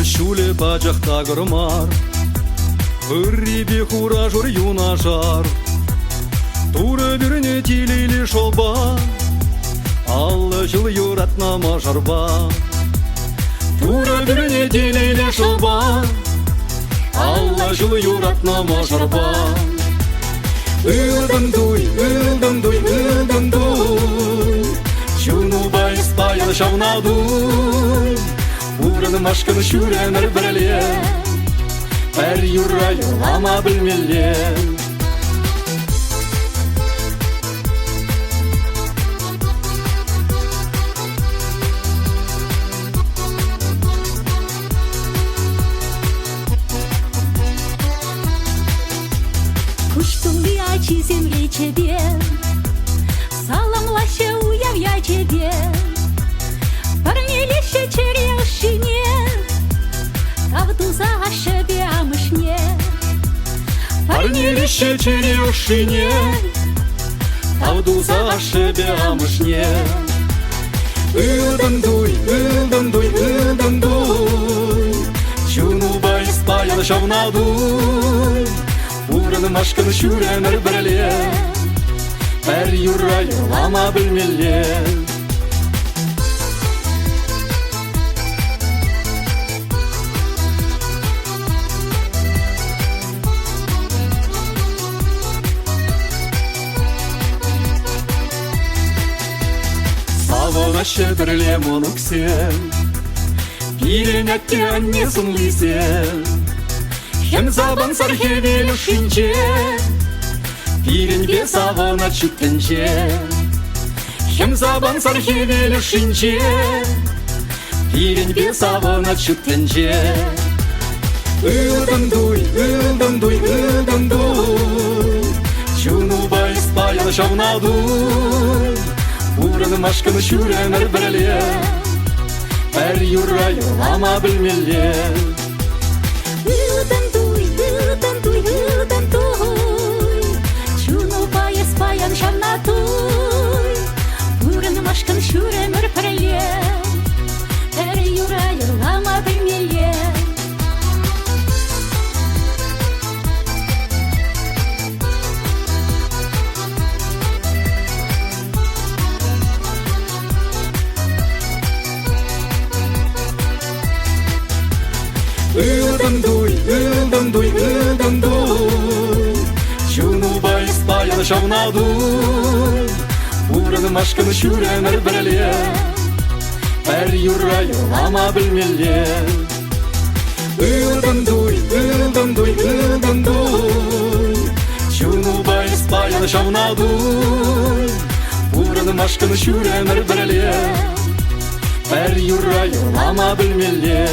шуле бажақта гырмар, үрребе хура жор юна жар. Туры біріне телейлі шолба, аллы жыл юратна мажарба. Туры біріне телейлі шолба, аллы жыл юратна мажарба. Ылдым дуй, ылдым дуй, ылдым дуй, чуну байс баян шавна дуй. Урын машкын шүренер бірле, әр юра юлама білмеле. Куштули ачи земле тебе, саламлаще уявья тебе. Парнилище черешине, кавдуза шебе амышне. Парнилище черешине, кавдуза шебе амышне. Ылдым дуй, ылдым дуй, ылдым дуй, чуну байс баян шавна дуй. Урын машкын шүренер бірле, әр юра юлама білмеле. Савынашы бірле мұнықсен, пиренетте аннесін лисен. Hem zaban sarheveli şince, pirenge savana çıkınca. Hem zaban sarheveli şince, pirenge savana çıkınca. Ildım duy, ıldım duy, ıldım duy, çunu bayis bayan şavna duy. Uğranım aşkını şürener birle, her yura yolama bilmeli. Ылдым дуй, ылдым дуй, ылдым дуй, чуну байыс баян шавна дуй. Урын машкын шүренер бірле, әр юра юлама білмеле. Ылдым дуй, ылдым дуй, ылдым дуй, чуну байс баян шавна дуй. Урын машкын шүренер бірле, әр юра юлама білмеле. Ылдым дуй, ылдым дуй, ылдым дуй, чуну байс баян шавна дуй. Урын машкын шүренер бірле, әр юра юлама білмеле.